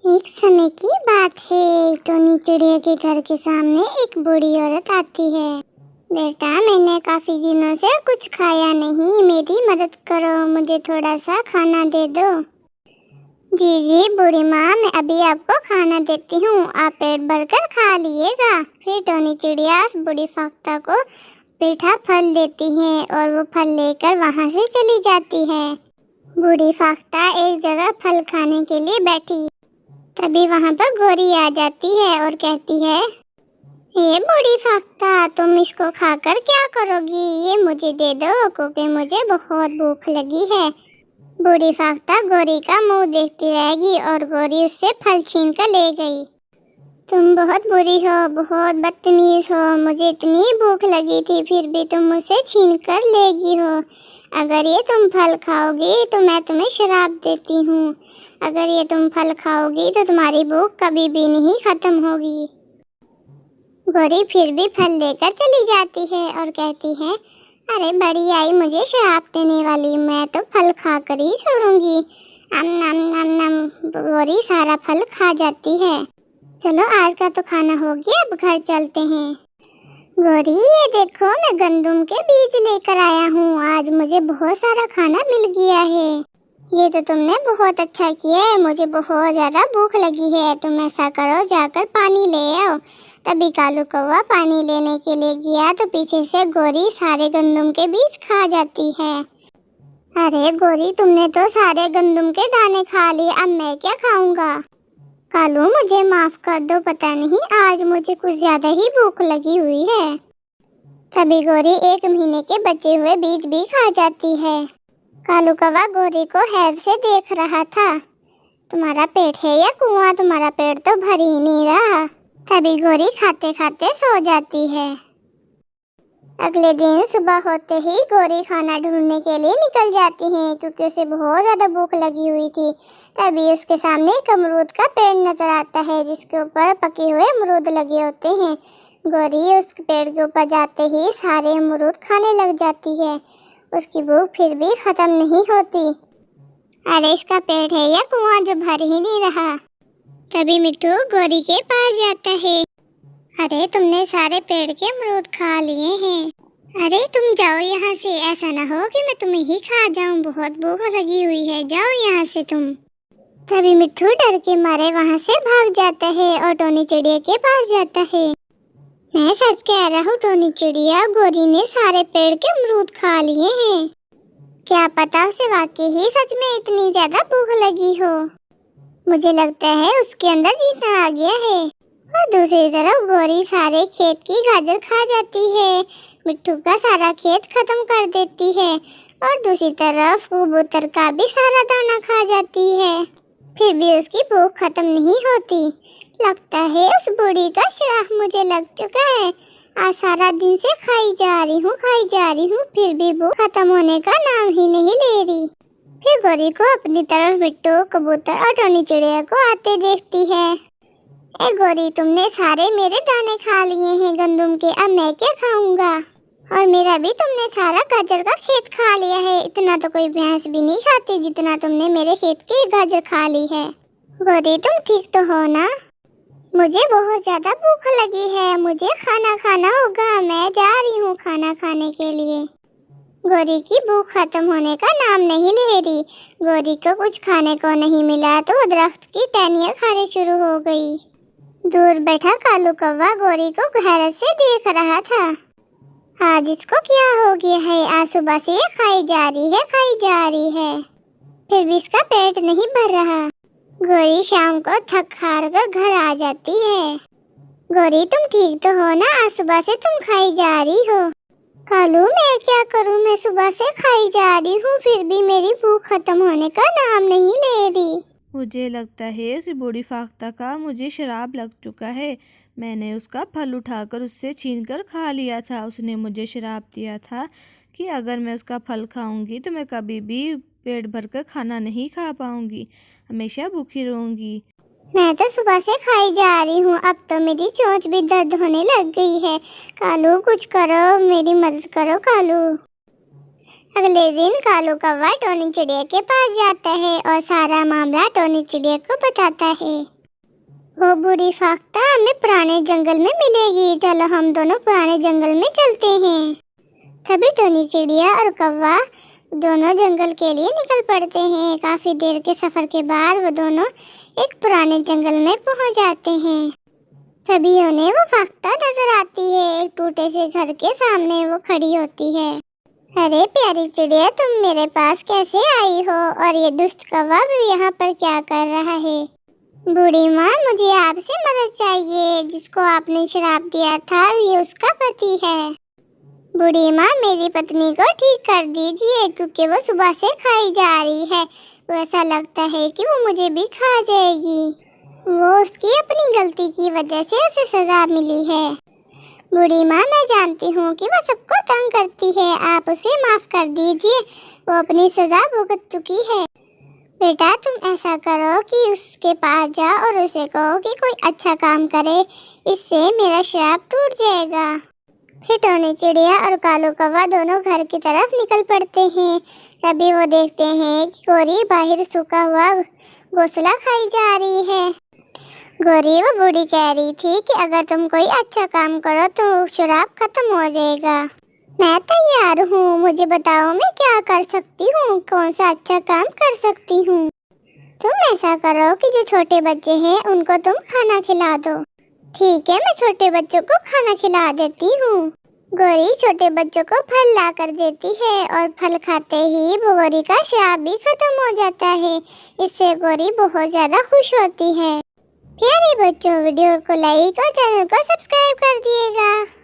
एक समय की बात है। टोनी चिड़िया के घर के सामने एक बूढ़ी औरत आती है। बेटा, मैंने काफी दिनों से कुछ खाया नहीं, मेरी मदद करो, मुझे थोड़ा सा खाना दे दो। जी जी बूढ़ी माँ, मैं अभी आपको खाना देती हूँ, आप पेट भरकर खा लीजिएगा। फिर टोनी चिड़िया उस बूढ़ी फाख्ता को मीठा फल देती है और वो फल लेकर वहाँ से चली जाती है। बूढ़ी फाख्ता एक जगह फल खाने के लिए बैठी, तभी वहाँ पर गोरी आ जाती है और कहती है, ये बूढ़ी फाख्ता, तुम इसको खाकर क्या करोगी? ये मुझे दे दो, क्योंकि मुझे बहुत भूख लगी है। बूढ़ी फाख्ता गोरी का मुंह देखती रहेगी और गोरी उससे फल छीन कर ले गई। तुम बहुत बुरी हो, बहुत बदतमीज हो, मुझे इतनी भूख लगी थी फिर भी तुम मुझसे छीन कर ले गई हो। अगर ये तुम फल खाओगी तो मैं तुम्हें शराब देती हूँ, अगर ये तुम फल खाओगी तो तुम्हारी भूख कभी भी नहीं खत्म होगी। गोरी फिर भी फल लेकर चली जाती है और कहती है, अरे बड़ी आई मुझे शराब देने वाली, मैं तो फल खाकर ही छोड़ूंगी। नम नम नम नम, गोरी सारा फल खा जाती है। चलो आज का तो खाना हो गया, अब घर चलते हैं। गोरी, ये देखो मैं गंदम के बीज लेकर आया हूँ, आज मुझे बहुत सारा खाना मिल गया है। ये तो तुमने बहुत अच्छा किया है, मुझे बहुत ज्यादा भूख लगी है। तुम ऐसा करो, जाकर पानी ले आओ। तभी कालू कौवा पानी लेने के लिए गया तो पीछे से गोरी सारे गंदम के बीज खा जाती है। अरे गोरी, तुमने तो सारे गंदम के दाने खा लिए, अब मैं क्या खाऊंगा? कालू, मुझे माफ कर दो, पता नहीं आज मुझे कुछ ज्यादा ही भूख लगी हुई है। तभी गोरी 1 महीने के बचे हुए बीज भी खा जाती है। कालू कौवा गोरी को हैर से देख रहा था। तुम्हारा पेट है या कुआं? तुम्हारा पेट तो भर ही नहीं रहा। तभी गोरी खाते खाते सो जाती है। अगले दिन सुबह होते ही गोरी खाना ढूंढने के लिए निकल जाती है, क्योंकि उसे बहुत ज्यादा भूख लगी हुई थी। तभी उसके सामने एक अमरूद का पेड़ नजर आता है, जिसके ऊपर पके हुए अमरूद लगे होते हैं। गोरी उस पेड़ के ऊपर जाते ही सारे अमरूद खाने लग जाती है। उसकी भूख फिर भी खत्म नहीं होती। अरे इसका पेट है या कुआं जो भर ही नहीं रहा। तभी मिट्टू गोरी के पास जाता है। अरे तुमने सारे पेड़ के अमरूद खा लिए हैं, अरे तुम जाओ यहाँ से, ऐसा ना हो कि मैं तुम्हें ही खा जाऊं, बहुत भूख लगी हुई है, जाओ यहाँ से तुम। तभी मिट्टू डर के मारे वहाँ से भाग जाता है और टोनी चिड़िया के पास जाता है। मैं सच कह रहा हूँ टोनी चिड़िया, गोरी ने सारे पेड़ के अमरूद खा लिए हैं। क्या पता उसे वाकई ही सच में इतनी ज्यादा भूख लगी हो। मुझे लगता है उसके अंदर जीना आ गया है। और दूसरी तरफ गोरी सारे खेत की गाजर खा जाती है, मिट्टू का सारा खेत खत्म कर देती है। और दूसरी तरफ कबूतर का भी सारा दाना खा जाती है, फिर भी उसकी भूख खत्म नहीं होती। लगता है उस बूढ़ी का श्राप मुझे लग चुका है। आज सारा दिन से खाई जा रही हूँ, फिर भी भूख खत्म होने का नाम ही नहीं ले रही। फिर गोरी को अपनी तरफ मिट्टू, कबूतर और टोनी चिड़िया को आते देखती है। ए गोरी, तुमने सारे मेरे दाने खा लिए हैं गंदम के, अब मैं क्या खाऊंगा? और मेरा भी तुमने सारा गाजर का खेत खा लिया है। इतना तो कोई भैंस भी नहीं खाती जितना तुमने मेरे खेत की गाजर खा ली है। गोरी, तुम ठीक तो हो ना? मुझे बहुत ज्यादा भूख लगी है, मुझे खाना खाना होगा, मैं जा रही हूँ खाना खाने के लिए। गोरी की भूख खत्म होने का नाम नहीं ले रही। गोरी को कुछ खाने को नहीं मिला तो वो दरख्त की टहनियाँ खाने शुरू हो गई। दूर बैठा कालू कौवा गोरी को हैरत से देख रहा था। आज इसको क्या हो गया है? आज सुबह से ये खाई जा रही है, फिर भी इसका पेट नहीं भर रहा। गोरी शाम को थक हार कर घर आ जाती है। गोरी, तुम ठीक तो हो ना? आज सुबह से तुम खाई जा रही हो। कालू, मैं क्या करूं, मैं सुबह से खाई जा रही हूँ, फिर भी मेरी भूख खत्म होने का नाम नहीं ले रही। मुझे लगता है उस बूढ़ी फाख्ता का मुझे शराब लग चुका है। मैंने उसका फल उठाकर उससे छीनकर खा लिया था। उसने मुझे शराब दिया था कि अगर मैं उसका फल खाऊंगी तो मैं कभी भी पेट भरकर खाना नहीं खा पाऊंगी, हमेशा भूखी रहूंगी। मैं तो सुबह से खाई जा रही हूँ, अब तो मेरी चोंच भी दर्द होने लग गई है। कालू, कुछ करो, मेरी मदद करो कालू। अगले दिन कालू कौवा टोनी चिड़िया के पास जाता है और सारा मामला टोनी चिड़िया को बताता है। वो बूढ़ी फाख्ता हमें पुराने जंगल में मिलेगी, चलो हम दोनों पुराने जंगल में चलते हैं। तभी टोनी चिड़िया और कौवा दोनों जंगल के लिए निकल पड़ते हैं। काफी देर के सफर के बाद वो दोनों एक पुराने जंगल में पहुंच जाते हैं। तभी उन्हें वो फाख्ता नजर आती है। एक टूटे से घर के सामने वो खड़ी होती है। अरे प्यारी चिड़िया, तुम मेरे पास कैसे आई हो? और ये दुष्ट कौवा भी यहाँ पर क्या कर रहा है? बूढ़ी माँ, मुझे आपसे मदद चाहिए। जिसको आपने शराब दिया था ये उसका पति है। बूढ़ी माँ, मेरी पत्नी को ठीक कर दीजिए, क्योंकि वो सुबह से खाई जा रही है। वो ऐसा लगता है कि वो मुझे भी खा जाएगी। वो उसकी अपनी गलती की वजह से उसे सजा मिली है। बूढ़ी माँ, मैं जानती हूँ कि वो सबको तंग करती है, आप उसे माफ कर दीजिए, वो अपनी सजा भुगत चुकी है। बेटा, तुम ऐसा करो कि उसके पास जाओ और उसे कहो कि कोई अच्छा काम करे, इससे मेरा श्राप टूट जाएगा। फिर टोनी चिड़िया और कालू कौवा दोनों घर की तरफ निकल पड़ते हैं। तभी वो देखते हैं कि गोरी बाहर सूखा हुआ घोंसला खाई जा रही है। गोरी वो बूढ़ी कह रही थी कि अगर तुम कोई अच्छा काम करो तो शराब खत्म हो जाएगा। मैं तैयार हूँ, मुझे बताओ मैं क्या कर सकती हूँ, कौन सा अच्छा काम कर सकती हूँ। तुम ऐसा करो कि जो छोटे बच्चे हैं उनको तुम खाना खिला दो। ठीक है, मैं छोटे बच्चों को खाना खिला देती हूँ। गोरी छोटे बच्चों को फल ला कर देती है और फल खाते ही गोरी का श्राप भी खत्म हो जाता है। इससे गोरी बहुत ज्यादा खुश होती है। प्यारे बच्चों, वीडियो को लाइक और चैनल को सब्सक्राइब कर दिएगा।